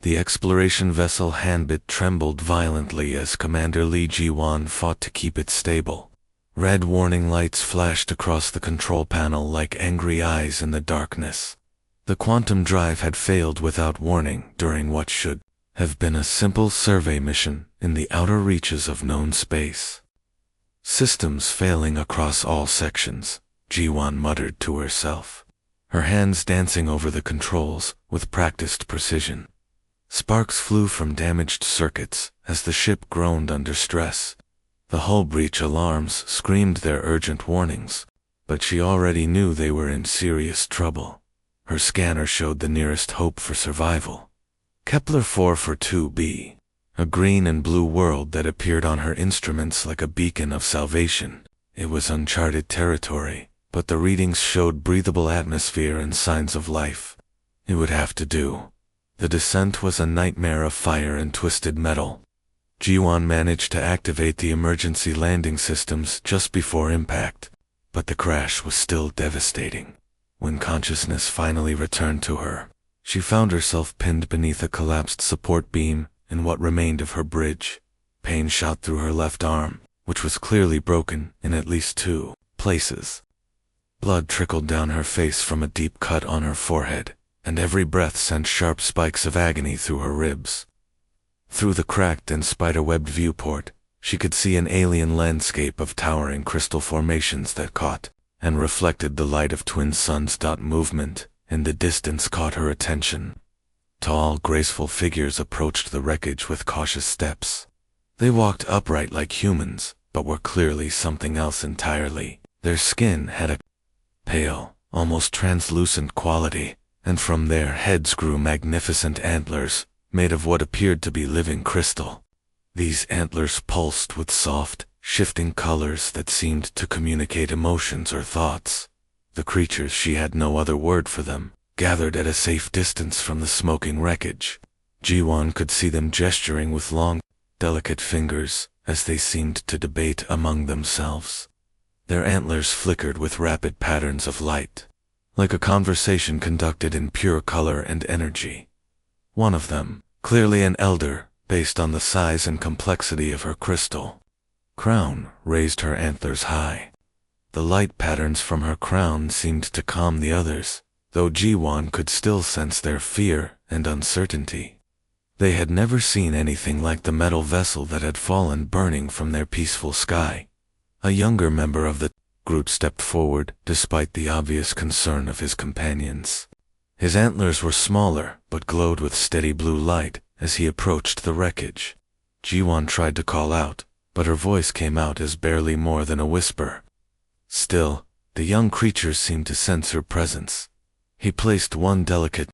The exploration vessel handbit trembled violently as Commander Li Jiwan fought to keep it stable. Red warning lights flashed across the control panel like angry eyes in the darkness. The quantum drive had failed without warning during what should have been a simple survey mission in the outer reaches of known space. Systems failing across all sections, Jiwan muttered to herself, her hands dancing over the controls with practiced precision. Sparks flew from damaged circuits as the ship groaned under stress. The hull breach alarms screamed their urgent warnings, but she already knew they were in serious trouble. Her scanner showed the nearest hope for survival. Kepler 442b, a green and blue world that appeared on her instruments like a beacon of salvation. It was uncharted territory, but the readings showed breathable atmosphere and signs of life. It would have to do. The descent was a nightmare of fire and twisted metal. Jiwan managed to activate the emergency landing systems just before impact, but the crash was still devastating. When consciousness finally returned to her, she found herself pinned beneath a collapsed support beam in what remained of her bridge. Pain shot through her left arm, which was clearly broken in at least 2 places. Blood trickled down her face from a deep cut on her forehead, and every breath sent sharp spikes of agony through her ribs. Through the cracked and spider-webbed viewport, she could see an alien landscape of towering crystal formations that caught and reflected the light of twin suns. Movement in the distance caught her attention. Tall, graceful figures approached the wreckage with cautious steps. They walked upright like humans, but were clearly something else entirely. Their skin had a pale, almost translucent quality, and from their heads grew magnificent antlers, made of what appeared to be living crystal. These antlers pulsed with soft, shifting colors that seemed to communicate emotions or thoughts. The creatures, she had no other word for them, gathered at a safe distance from the smoking wreckage. Jiwan could see them gesturing with long, delicate fingers as they seemed to debate among themselves. Their antlers flickered with rapid patterns of light, like a conversation conducted in pure color and energy. One of them, clearly an elder, based on the size and complexity of her crystal crown, raised her antlers high. The light patterns from her crown seemed to calm the others, though Jiwan could still sense their fear and uncertainty. They had never seen anything like the metal vessel that had fallen burning from their peaceful sky. A younger member of the group stepped forward, despite the obvious concern of his companions. His antlers were smaller, but glowed with steady blue light as he approached the wreckage. Jiwan tried to call out, but her voice came out as barely more than a whisper. Still, the young creature seemed to sense her presence. He placed one delicate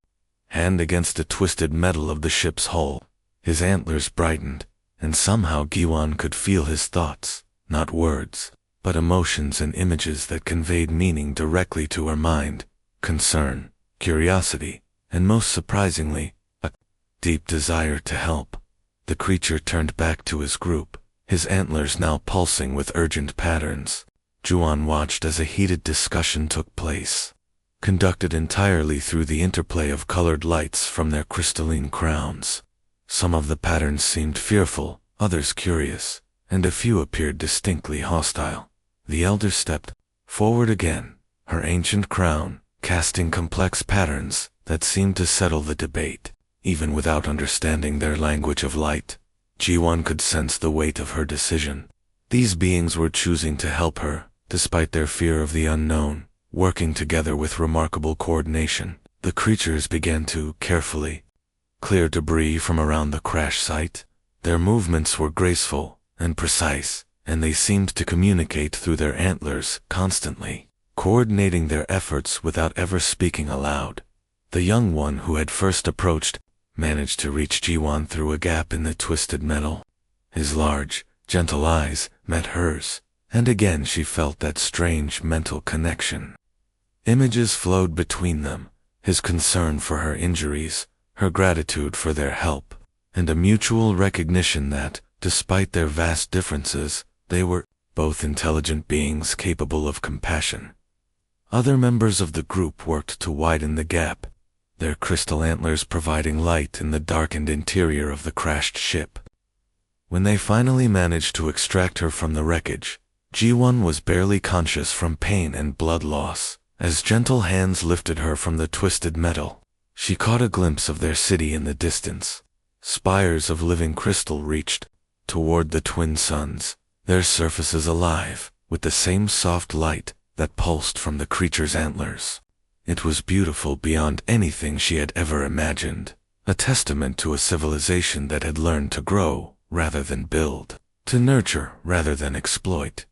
hand against the twisted metal of the ship's hull. His antlers brightened, and somehow Jiwan could feel his thoughts, not words, but emotions and images that conveyed meaning directly to her mind: concern, curiosity, and most surprisingly, a deep desire to help. The creature turned back to his group, his antlers now pulsing with urgent patterns. Jiwan watched as a heated discussion took place, conducted entirely through the interplay of colored lights from their crystalline crowns. Some of the patterns seemed fearful, others curious, and a few appeared distinctly hostile. The elder stepped forward again, her ancient crown casting complex patterns that seemed to settle the debate. Even without understanding their language of light, Jiwan could sense the weight of her decision. These beings were choosing to help her, despite their fear of the unknown, working together with remarkable coordination. The creatures began to carefully clear debris from around the crash site. Their movements were graceful and precise, and they seemed to communicate through their antlers constantly, coordinating their efforts without ever speaking aloud. The young one who had first approached managed to reach Jiwan through a gap in the twisted metal. His large, gentle eyes met hers, and again she felt that strange mental connection. Images flowed between them, his concern for her injuries, her gratitude for their help, and a mutual recognition that, despite their vast differences, they were both intelligent beings capable of compassion. Other members of the group worked to widen the gap. their crystal antlers providing light in the darkened interior of the crashed ship. When they finally managed to extract her from the wreckage, G1 was barely conscious from pain and blood loss. As gentle hands lifted her from the twisted metal, she caught a glimpse of their city in the distance. Spires of living crystal reached toward the twin suns, their surfaces alive with the same soft light that pulsed from the creature's antlers. It was beautiful beyond anything she had ever imagined, a testament to a civilization that had learned to grow rather than build, to nurture rather than exploit.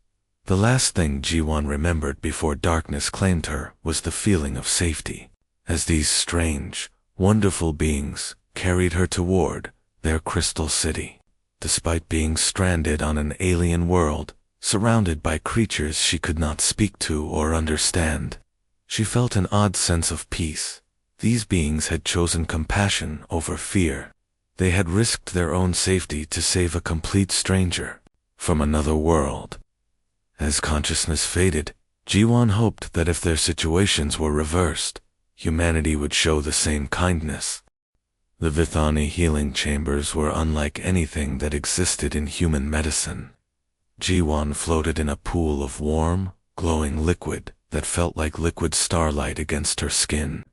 The last thing G1 remembered before darkness claimed her was the feeling of safety, as these strange, wonderful beings carried her toward their crystal city. Despite being stranded on an alien world, surrounded by creatures she could not speak to or understand, she felt an odd sense of peace. These beings had chosen compassion over fear. They had risked their own safety to save a complete stranger from another world. As consciousness faded, G1 hoped that if their situations were reversed, humanity would show the same kindness. The Vithani healing chambers were unlike anything that existed in human medicine. G1 floated in a pool of warm, glowing liquid that felt like liquid starlight against her skin.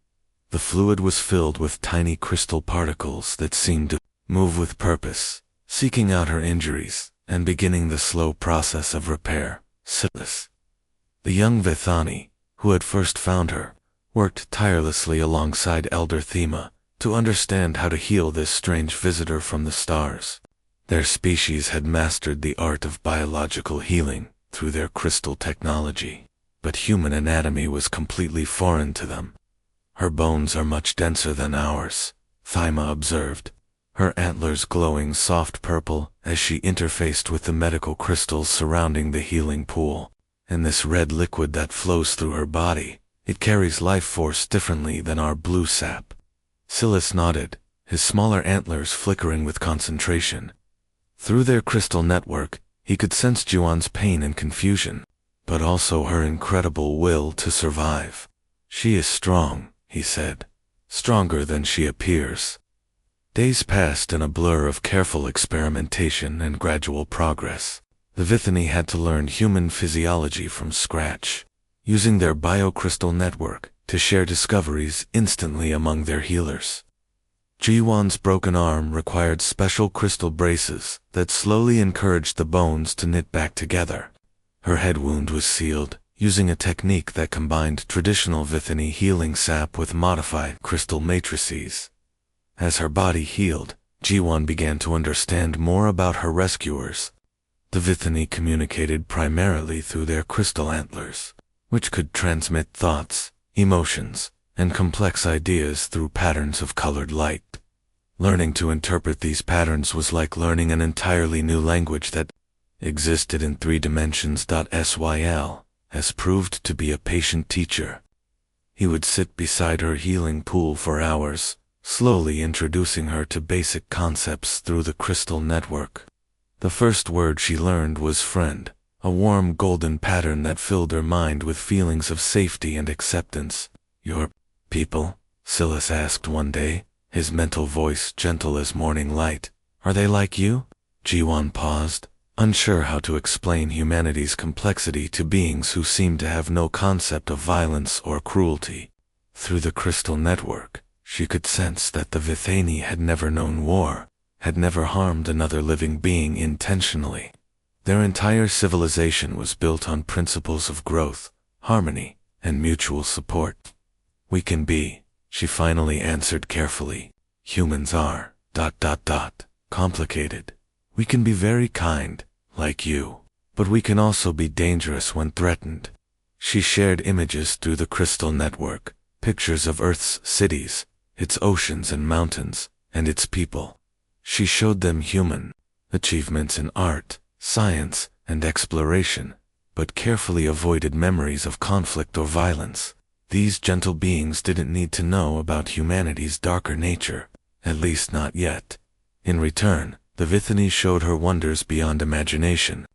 The fluid was filled with tiny crystal particles that seemed to move with purpose, seeking out her injuries and beginning the slow process of repair. Silas, the young Vithani, who had first found her, worked tirelessly alongside Elder Thema to understand how to heal this strange visitor from the stars. Their species had mastered the art of biological healing through their crystal technology, but human anatomy was completely foreign to them. Her bones are much denser than ours, Thema observed, her antlers glowing soft purple as she interfaced with the medical crystals surrounding the healing pool. And this red liquid that flows through her body, it carries life force differently than our blue sap. Silas nodded, his smaller antlers flickering with concentration. Through their crystal network, he could sense Juan's pain and confusion, but also her incredible will to survive. She is strong, he said, stronger than she appears. Days passed in a blur of careful experimentation and gradual progress. The Vithani had to learn human physiology from scratch, using their biocrystal network to share discoveries instantly among their healers. G1's broken arm required special crystal braces that slowly encouraged the bones to knit back together. Her head wound was sealed, using a technique that combined traditional Vithani healing sap with modified crystal matrices. As her body healed, G1 began to understand more about her rescuers. The Vithani communicated primarily through their crystal antlers, which could transmit thoughts, emotions, and complex ideas through patterns of colored light. Learning to interpret these patterns was like learning an entirely new language that existed in 3 dimensions. Syl has proved to be a patient teacher. He would sit beside her healing pool for hours, slowly introducing her to basic concepts through the crystal network. The first word she learned was friend, a warm golden pattern that filled her mind with feelings of safety and acceptance. Your people? Silas asked one day, his mental voice gentle as morning light. Are they like you? G1 paused, unsure how to explain humanity's complexity to beings who seemed to have no concept of violence or cruelty. Through the crystal network, she could sense that the Vithani had never known war, had never harmed another living being intentionally. Their entire civilization was built on principles of growth, harmony, and mutual support. We can be, she finally answered carefully. Humans are, complicated. We can be very kind, like you, but we can also be dangerous when threatened. She shared images through the crystal network, pictures of Earth's cities, its oceans and mountains, and its people. She showed them human achievements in art, science, and exploration, but carefully avoided memories of conflict or violence. These gentle beings didn't need to know about humanity's darker nature, at least not yet. In return, the Vithani showed her wonders beyond imagination.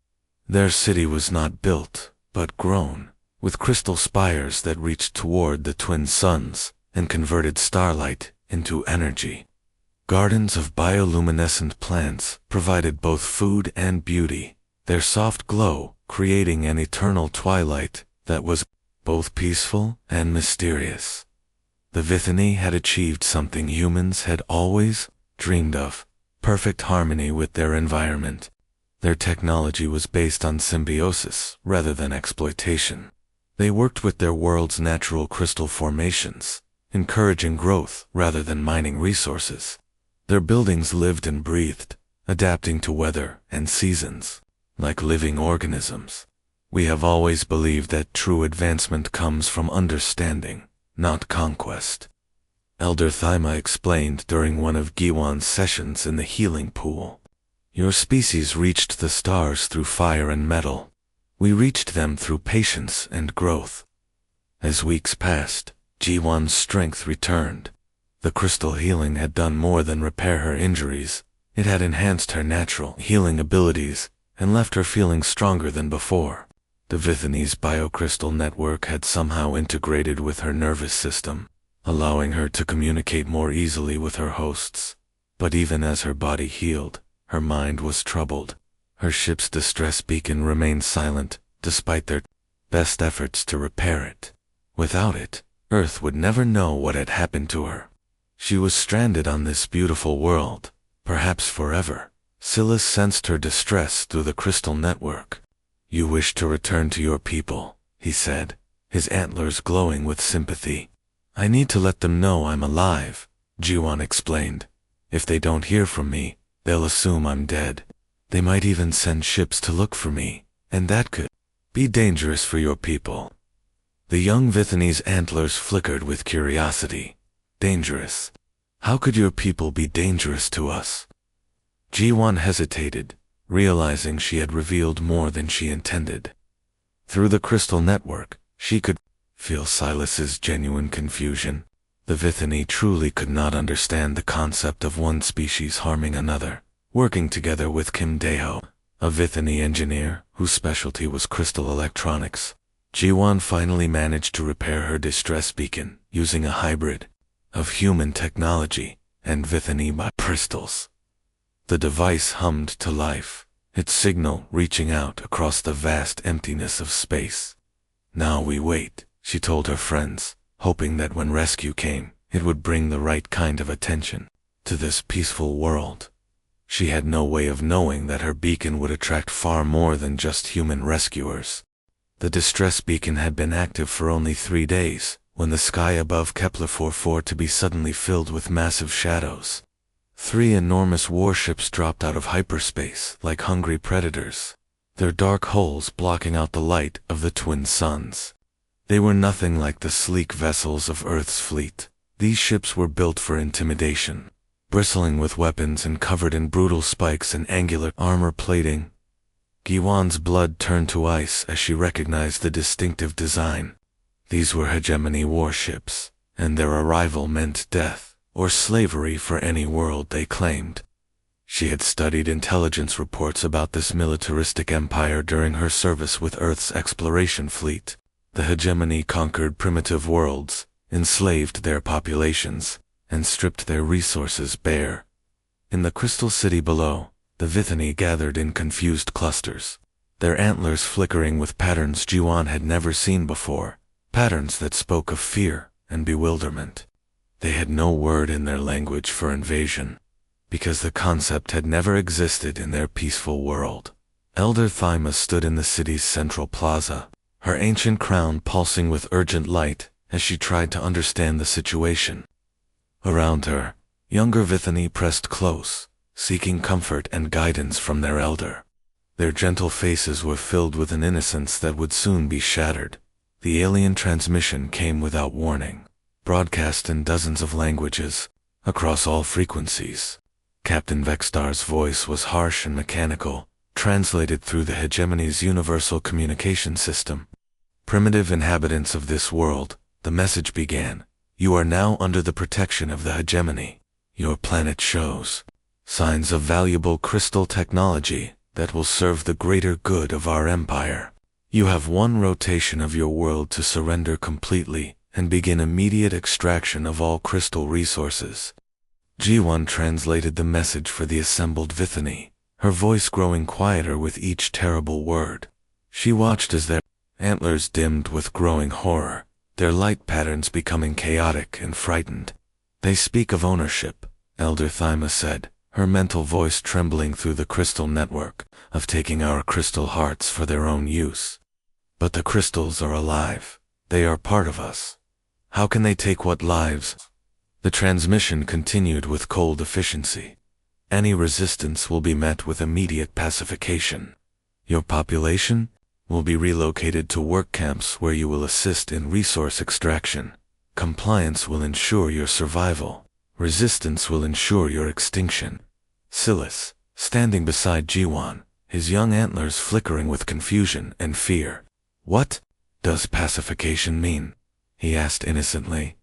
Their city was not built, but grown, with crystal spires that reached toward the twin suns, and converted starlight into energy. Gardens of bioluminescent plants provided both food and beauty, their soft glow creating an eternal twilight that was both peaceful and mysterious. The Vithani had achieved something humans had always dreamed of: perfect harmony with their environment. Their technology was based on symbiosis rather than exploitation. They worked with their world's natural crystal formations, encouraging growth rather than mining resources. Their buildings lived and breathed, adapting to weather and seasons, like living organisms. We have always believed that true advancement comes from understanding, not conquest. Elder Thyma explained during one of Giwan's sessions in the healing pool. Your species reached the stars through fire and metal. We reached them through patience and growth. As weeks passed, Giwan's strength returned. The crystal healing had done more than repair her injuries. It had enhanced her natural healing abilities and left her feeling stronger than before. The Vithani's biocrystal network had somehow integrated with her nervous system, allowing her to communicate more easily with her hosts. But even as her body healed, her mind was troubled. Her ship's distress beacon remained silent, despite their best efforts to repair it. Without it, Earth would never know what had happened to her. She was stranded on this beautiful world, perhaps forever. Silas sensed her distress through the crystal network. You wish to return to your people, he said, his antlers glowing with sympathy. I need to let them know I'm alive, Jiwan explained. If they don't hear from me, they'll assume I'm dead. They might even send ships to look for me, and that could be dangerous for your people. The young Vithani's antlers flickered with curiosity. Dangerous? How could your people be dangerous to us? Jiwan hesitated, realizing she had revealed more than she intended. Through the crystal network, she could feel Silas's genuine confusion. The Vithani truly could not understand the concept of one species harming another. Working together with Kim Deho, a Vithani engineer whose specialty was crystal electronics, Jiwan finally managed to repair her distress beacon using a hybrid of human technology and Vithani crystals. The device hummed to life, its signal reaching out across the vast emptiness of space. Now we wait, she told her friends, hoping that when rescue came, it would bring the right kind of attention to this peaceful world. She had no way of knowing that her beacon would attract far more than just human rescuers. The distress beacon had been active for only 3 days, when the sky above Kepler 44 to be suddenly filled with massive shadows. 3 enormous warships dropped out of hyperspace like hungry predators, their dark hulls blocking out the light of the twin suns. They were nothing like the sleek vessels of Earth's fleet. These ships were built for intimidation, bristling with weapons and covered in brutal spikes and angular armor plating. Giwan's blood turned to ice as she recognized the distinctive design. These were hegemony warships, and their arrival meant death or slavery for any world they claimed. She had studied intelligence reports about this militaristic empire during her service with Earth's exploration fleet. The hegemony conquered primitive worlds, enslaved their populations, and stripped their resources bare. In the crystal city below, the Vithani gathered in confused clusters, their antlers flickering with patterns Jiwan had never seen before, patterns that spoke of fear and bewilderment. They had no word in their language for invasion, because the concept had never existed in their peaceful world. Elder Thyma stood in the city's central plaza, her ancient crown pulsing with urgent light as she tried to understand the situation. Around her, younger Vithani pressed close, seeking comfort and guidance from their elder. Their gentle faces were filled with an innocence that would soon be shattered. The alien transmission came without warning, broadcast in dozens of languages, across all frequencies. Captain Vextar's voice was harsh and mechanical, translated through the hegemony's universal communication system. Primitive inhabitants of this world, the message began, you are now under the protection of the hegemony. Your planet shows signs of valuable crystal technology that will serve the greater good of our empire. You have 1 rotation of your world to surrender completely and begin immediate extraction of all crystal resources. G1 translated the message for the assembled Vithani, her voice growing quieter with each terrible word. She watched as their antlers dimmed with growing horror, their light patterns becoming chaotic and frightened. "They speak of ownership," Elder Thyma said, her mental voice trembling through the crystal network, "of taking our crystal hearts for their own use. But the crystals are alive. They are part of us. How can they take what lives?" The transmission continued with cold efficiency. "Any resistance will be met with immediate pacification. Your population will be relocated to work camps where you will assist in resource extraction. Compliance will ensure your survival. Resistance will ensure your extinction." Silas, standing beside G1, his young antlers flickering with confusion and fear. "What does pacification mean?" he asked innocently.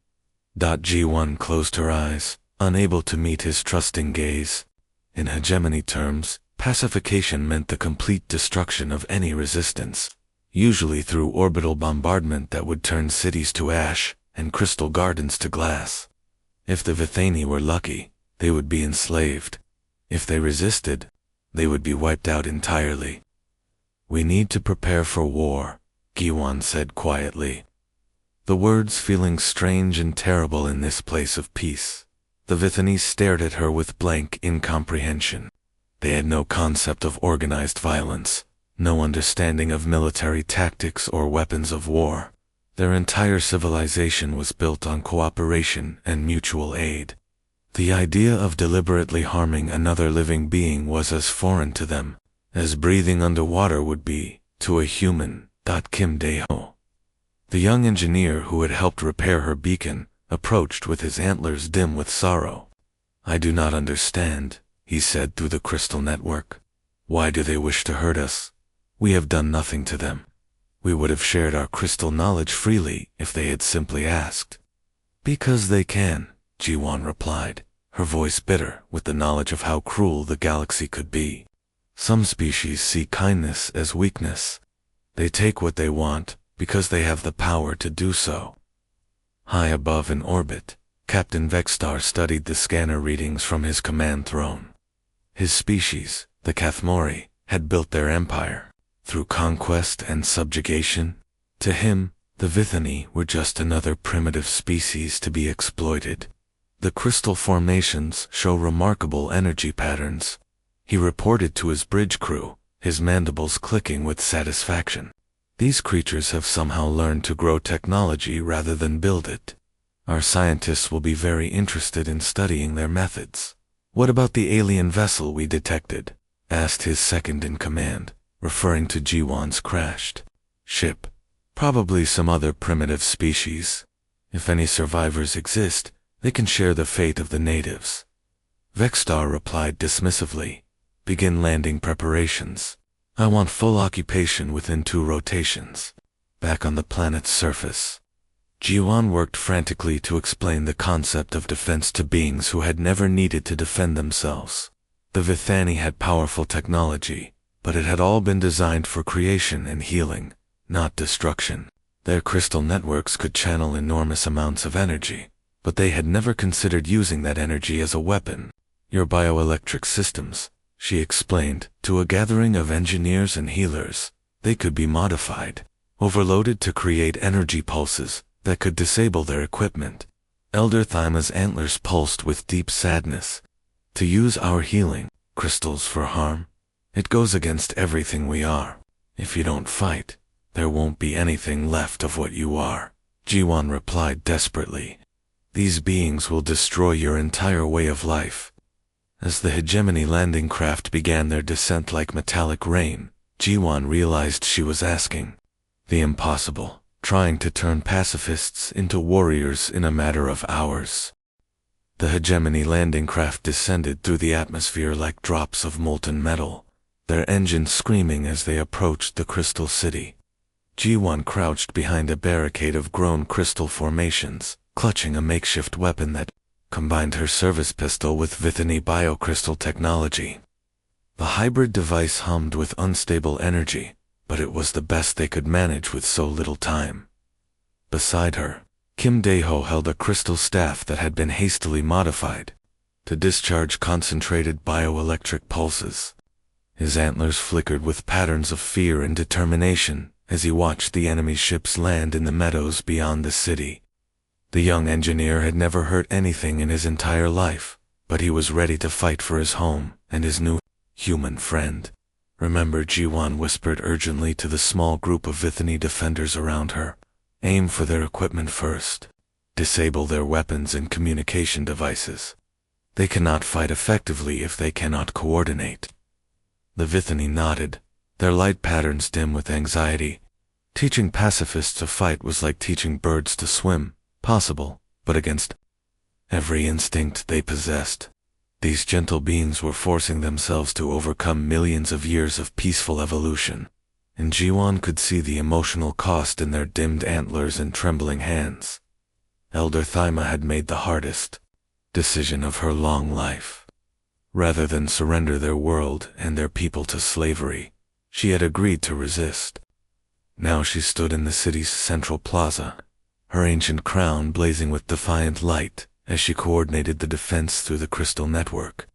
G1 closed her eyes, unable to meet his trusting gaze. In hegemony terms, pacification meant the complete destruction of any resistance, usually through orbital bombardment that would turn cities to ash and crystal gardens to glass. If the Vithani were lucky, they would be enslaved. If they resisted, they would be wiped out entirely. "We need to prepare for war," G1 said quietly. The words feeling strange and terrible in this place of peace. The Vithani stared at her with blank incomprehension. They had no concept of organized violence, no understanding of military tactics or weapons of war. Their entire civilization was built on cooperation and mutual aid. The idea of deliberately harming another living being was as foreign to them as breathing underwater would be to a human. Kim Dae-ho, the young engineer who had helped repair her beacon, approached with his antlers dim with sorrow. "I do not understand," he said through the crystal network. "Why do they wish to hurt us? We have done nothing to them. We would have shared our crystal knowledge freely if they had simply asked." "Because they can," G1 replied, her voice bitter with the knowledge of how cruel the galaxy could be. "Some species see kindness as weakness. They take what they want because they have the power to do so." High above in orbit, Captain Vexstar studied the scanner readings from his command throne. His species, the Kathmori, had built their empire through conquest and subjugation. To him, the Vithani were just another primitive species to be exploited. The crystal formations show remarkable energy patterns. He reported to his bridge crew, his mandibles clicking with satisfaction. "These creatures have somehow learned to grow technology rather than build it. Our scientists will be very interested in studying their methods." "What about the alien vessel we detected?" asked his second-in-command, referring to G1's crashed ship. "Probably some other primitive species. If any survivors exist, they can share the fate of the natives." Vexstar replied dismissively, "Begin landing preparations. I want full occupation within 2 rotations. Back on the planet's surface." G1 worked frantically to explain the concept of defense to beings who had never needed to defend themselves. The Vithani had powerful technology, but it had all been designed for creation and healing, not destruction. Their crystal networks could channel enormous amounts of energy, but they had never considered using that energy as a weapon. "Your bioelectric systems," she explained, to a gathering of engineers and healers. "They could be modified, overloaded to create energy pulses that could disable their equipment." Elder Thyma's antlers pulsed with deep sadness. "To use our healing crystals for harm? It goes against everything we are. If you don't fight, there won't be anything left of what you are." G1 replied desperately. "These beings will destroy your entire way of life." As the hegemony landing craft began their descent like metallic rain, G1 realized she was asking the impossible, trying to turn pacifists into warriors in a matter of hours. The hegemony landing craft descended through the atmosphere like drops of molten metal, their engines screaming as they approached the crystal city. G1 crouched behind a barricade of grown crystal formations, clutching a makeshift weapon that combined her service pistol with Vithani biocrystal technology. The hybrid device hummed with unstable energy, but it was the best they could manage with so little time. Beside her, Kim Dae-ho held a crystal staff that had been hastily modified to discharge concentrated bioelectric pulses. His antlers flickered with patterns of fear and determination as he watched the enemy ships land in the meadows beyond the city. The young engineer had never hurt anything in his entire life, but he was ready to fight for his home and his new human friend. "Remember," Ji-won whispered urgently to the small group of Vithani defenders around her. "Aim for their equipment first. Disable their weapons and communication devices. They cannot fight effectively if they cannot coordinate." The Vithani nodded, their light patterns dim with anxiety. Teaching pacifists to fight was like teaching birds to swim, possible, but against every instinct they possessed. These gentle beings were forcing themselves to overcome millions of years of peaceful evolution, and Ji-won could see the emotional cost in their dimmed antlers and trembling hands. Elder Thyma had made the hardest decision of her long life. Rather than surrender their world and their people to slavery, she had agreed to resist. Now she stood in the city's central plaza, her ancient crown blazing with defiant light as she coordinated the defense through the crystal network.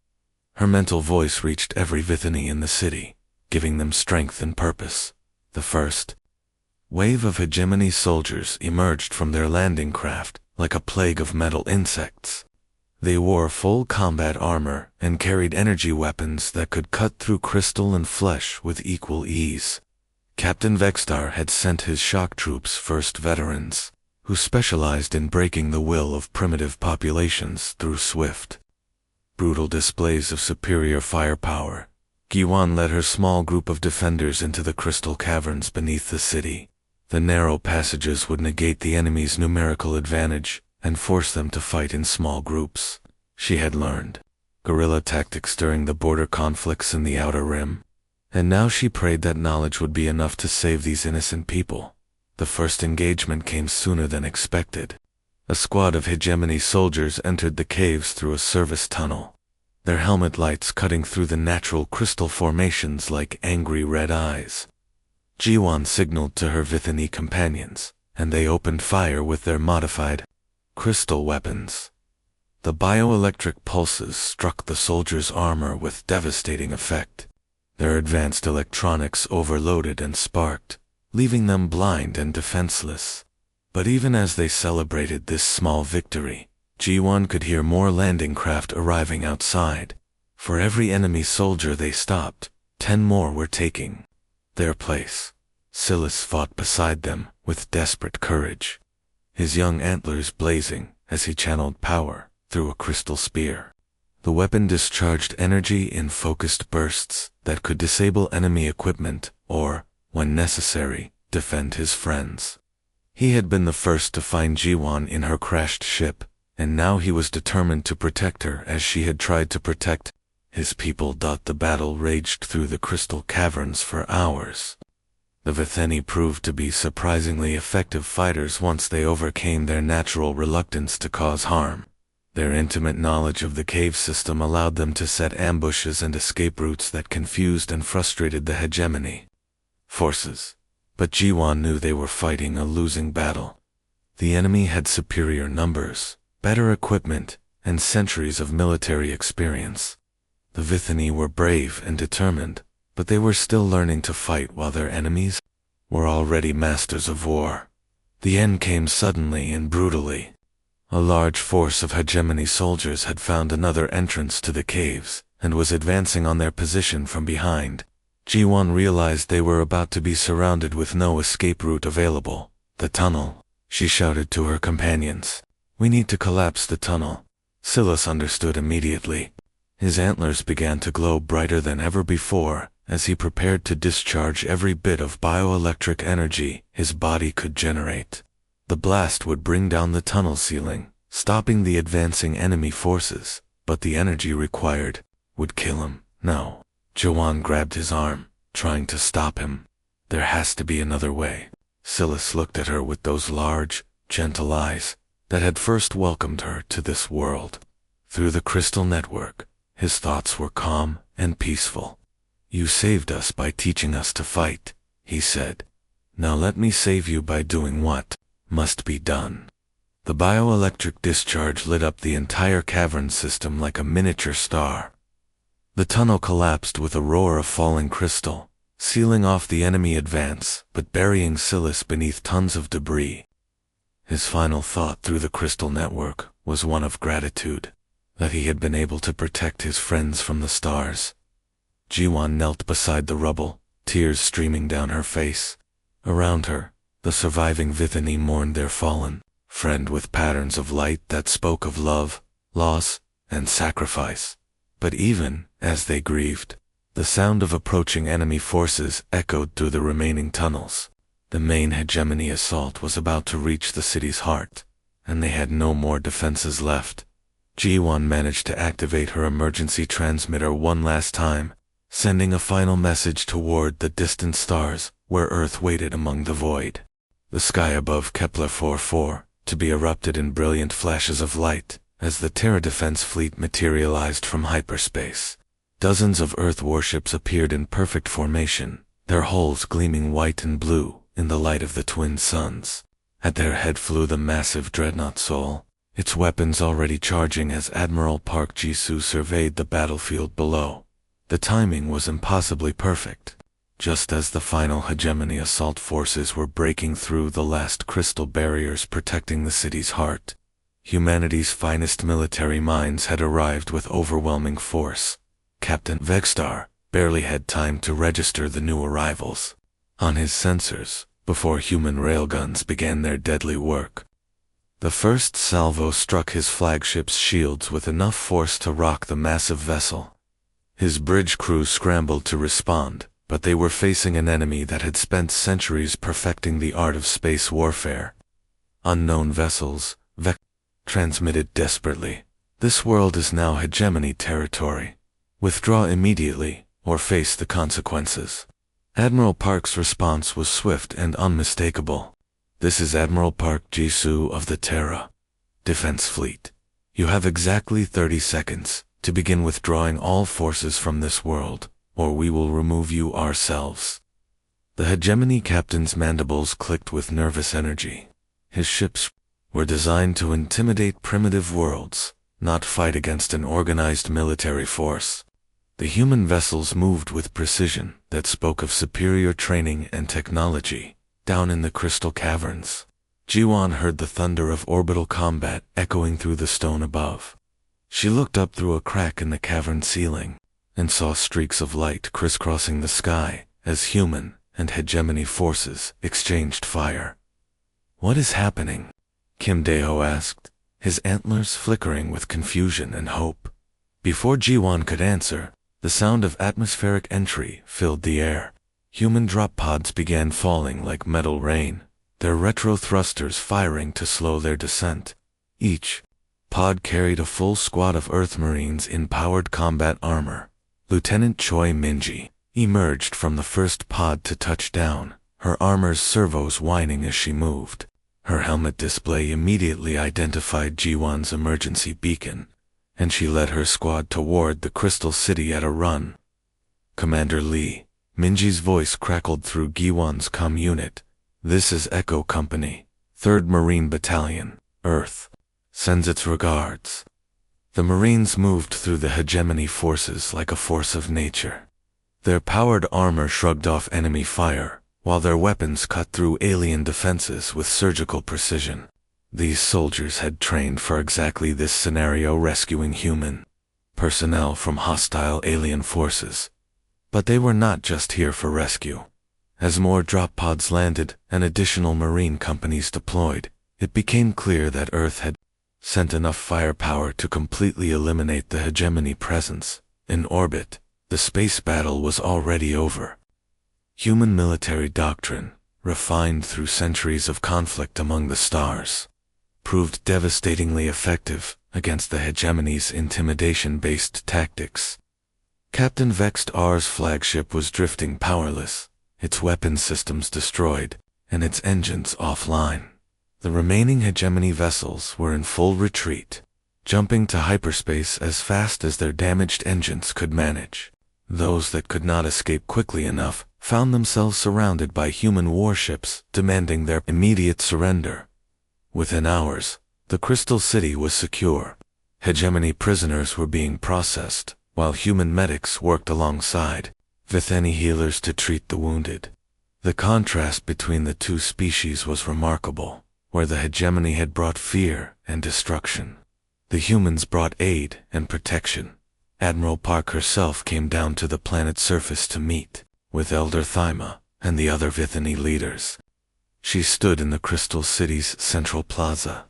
Her mental voice reached every Vithani in the city, giving them strength and purpose. The first wave of hegemony soldiers emerged from their landing craft like a plague of metal insects. They wore full combat armor and carried energy weapons that could cut through crystal and flesh with equal ease. Captain Vextar had sent his shock troops, first veterans, who specialized in breaking the will of primitive populations through swift, brutal displays of superior firepower. Gi-won led her small group of defenders into the crystal caverns beneath the city. The narrow passages would negate the enemy's numerical advantage and force them to fight in small groups. She had learned guerrilla tactics during the border conflicts in the Outer Rim, and now she prayed that knowledge would be enough to save these innocent people. The first engagement came sooner than expected. A squad of hegemony soldiers entered the caves through a service tunnel, their helmet lights cutting through the natural crystal formations like angry red eyes. Ji-won signaled to her Vithani companions, and they opened fire with their modified crystal weapons. The bioelectric pulses struck the soldiers' armor with devastating effect. Their advanced electronics overloaded and sparked, leaving them blind and defenseless. But even as they celebrated this small victory, Ji-won could hear more landing craft arriving outside. For every enemy soldier they stopped, 10 more were taking their place. Silas fought beside them with desperate courage, his young antlers blazing as he channeled power through a crystal spear. The weapon discharged energy in focused bursts that could disable enemy equipment or, when necessary, defend his friends. He had been the first to find Ji-won in her crashed ship, and now he was determined to protect her as she had tried to protect his people. The battle raged through the crystal caverns for hours. The Vithani proved to be surprisingly effective fighters once they overcame their natural reluctance to cause harm. Their intimate knowledge of the cave system allowed them to set ambushes and escape routes that confused and frustrated the hegemony forces. But Ji-won knew they were fighting a losing battle. The enemy had superior numbers, better equipment, and centuries of military experience. The Vithani were brave and determined, but they were still learning to fight while their enemies were already masters of war. The end came suddenly and brutally. A large force of hegemony soldiers had found another entrance to the caves and was advancing on their position from behind. Ji-won realized they were about to be surrounded with no escape route available. "The tunnel," she shouted to her companions. "We need to collapse the tunnel." Silas understood immediately. His antlers began to glow brighter than ever before as he prepared to discharge every bit of bioelectric energy his body could generate. The blast would bring down the tunnel ceiling, stopping the advancing enemy forces, but the energy required would kill him. "No." Ji-won grabbed his arm, trying to stop him. "There has to be another way." Silas looked at her with those large, gentle eyes that had first welcomed her to this world. Through the crystal network, his thoughts were calm and peaceful. "You saved us by teaching us to fight," he said. "Now let me save you by doing what must be done." The bioelectric discharge lit up the entire cavern system like a miniature star. The tunnel collapsed with a roar of falling crystal, sealing off the enemy advance, but burying Silas beneath tons of debris. His final thought through the crystal network was one of gratitude, that he had been able to protect his friends from the stars. Jiwan knelt beside the rubble, tears streaming down her face. Around her, the surviving Vithani mourned their fallen friend with patterns of light that spoke of love, loss, and sacrifice. But even as they grieved, the sound of approaching enemy forces echoed through the remaining tunnels. The main hegemony assault was about to reach the city's heart, and they had no more defenses left. Jiwan managed to activate her emergency transmitter one last time, sending a final message toward the distant stars where Earth waited among the void. The sky above Kepler 44 to be erupted in brilliant flashes of light as the Terra Defense fleet materialized from hyperspace. Dozens of Earth warships appeared in perfect formation, their hulls gleaming white and blue in the light of the twin suns. At their head flew the massive dreadnought Sol, its weapons already charging as Admiral Park Jisoo surveyed the battlefield below. The timing was impossibly perfect. Just as the final hegemony assault forces were breaking through the last crystal barriers protecting the city's heart, humanity's finest military minds had arrived with overwhelming force. Captain Vegstar barely had time to register the new arrivals on his sensors before human railguns began their deadly work. The first salvo struck his flagship's shields with enough force to rock the massive vessel. His bridge crew scrambled to respond, but they were facing an enemy that had spent centuries perfecting the art of space warfare. Unknown vessels, transmitted desperately. This world is now hegemony territory. Withdraw immediately, or face the consequences. Admiral Park's response was swift and unmistakable. This is Admiral Park Jisoo of the Terra Defense Fleet. You have exactly 30 seconds to begin withdrawing all forces from this world, or we will remove you ourselves. The hegemony captain's mandibles clicked with nervous energy. His ships were designed to intimidate primitive worlds, not fight against an organized military force. The human vessels moved with precision that spoke of superior training and technology. Down in the crystal caverns, Jiwan heard the thunder of orbital combat echoing through the stone above. She looked up through a crack in the cavern ceiling and saw streaks of light crisscrossing the sky as human and hegemony forces exchanged fire. "What is happening?" Kim Daeho asked, his antlers flickering with confusion and hope. Before Jiwan could answer, the sound of atmospheric entry filled the air. Human drop pods began falling like metal rain, their retro thrusters firing to slow their descent. Each pod carried a full squad of Earth Marines in powered combat armor. Lieutenant Choi Minji emerged from the first pod to touch down, her armor's servos whining as she moved. Her helmet display immediately identified Jiwan's emergency beacon, and she led her squad toward the Crystal City at a run. "Commander Lee," Minji's voice crackled through Jiwan's comm unit. "This is Echo Company, 3rd Marine Battalion, Earth. Sends its regards." The Marines moved through the hegemony forces like a force of nature. Their powered armor shrugged off enemy fire, while their weapons cut through alien defenses with surgical precision. These soldiers had trained for exactly this scenario, rescuing human personnel from hostile alien forces. But they were not just here for rescue. As more drop pods landed and additional Marine companies deployed, it became clear that Earth had sent enough firepower to completely eliminate the hegemony presence. In orbit, the space battle was already over. Human military doctrine, refined through centuries of conflict among the stars, proved devastatingly effective against the hegemony's intimidation-based tactics. Captain Vegstar's flagship was drifting powerless, its weapon systems destroyed, and its engines offline. The remaining hegemony vessels were in full retreat, jumping to hyperspace as fast as their damaged engines could manage. Those that could not escape quickly enough found themselves surrounded by human warships demanding their immediate surrender. Within hours, The Crystal City was secure. Hegemony prisoners were being processed, while human medics worked alongside Vithani healers to treat the wounded. The contrast between the two species was remarkable, where the hegemony had brought fear and destruction. The humans brought aid and protection. Admiral Park herself came down to the planet's surface to meet with Elder Thyma and the other Vithani leaders. She stood in the Crystal City's central plaza.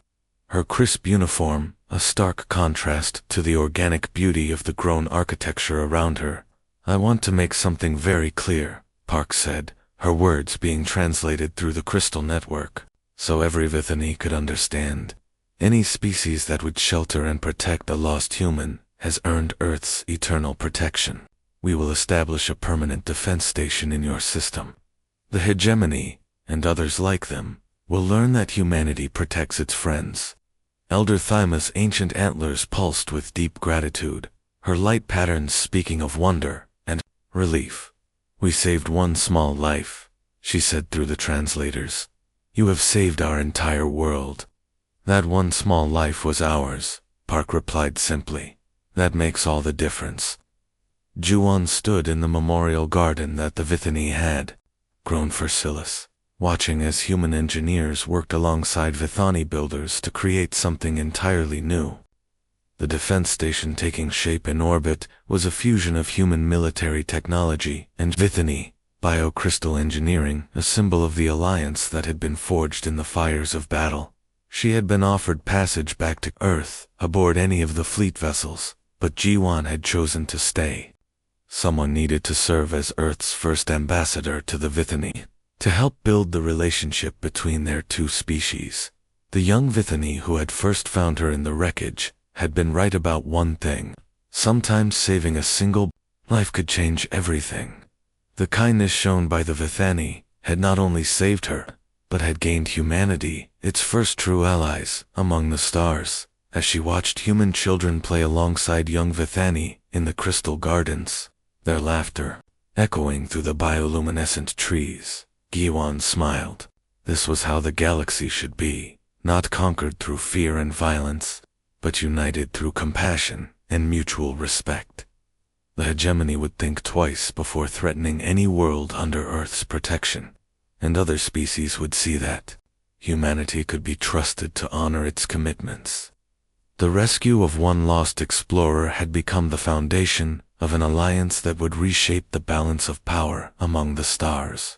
Her crisp uniform, a stark contrast to the organic beauty of the grown architecture around her. "I want to make something very clear," Park said, her words being translated through the crystal network, so every Vithani could understand. "Any species that would shelter and protect a lost human has earned Earth's eternal protection. We will establish a permanent defense station in your system. The hegemony, and others like them, will learn that humanity protects its friends." Elder Thyma's ancient antlers pulsed with deep gratitude, her light patterns speaking of wonder and relief. "We saved one small life," she said through the translators. "You have saved our entire world." "That one small life was ours," Park replied simply. "That makes all the difference." Juwon stood in the memorial garden that the Vithani had grown for Silas, watching as human engineers worked alongside Vithani builders to create something entirely new. The defense station taking shape in orbit was a fusion of human military technology and Vithani biocrystal engineering, a symbol of the alliance that had been forged in the fires of battle. She had been offered passage back to Earth aboard any of the fleet vessels, but Jiwon had chosen to stay. Someone needed to serve as Earth's first ambassador to the Vithani, to help build the relationship between their two species. The young Vithani who had first found her in the wreckage had been right about one thing. Sometimes saving a single life could change everything. The kindness shown by the Vithani had not only saved her, but had gained humanity, its first true allies, among the stars, as she watched human children play alongside young Vithani in the crystal gardens, their laughter echoing through the bioluminescent trees. Giwon smiled. This was how the galaxy should be, not conquered through fear and violence, but united through compassion and mutual respect. The hegemony would think twice before threatening any world under Earth's protection, and other species would see that humanity could be trusted to honor its commitments. The rescue of one lost explorer had become the foundation of an alliance that would reshape the balance of power among the stars.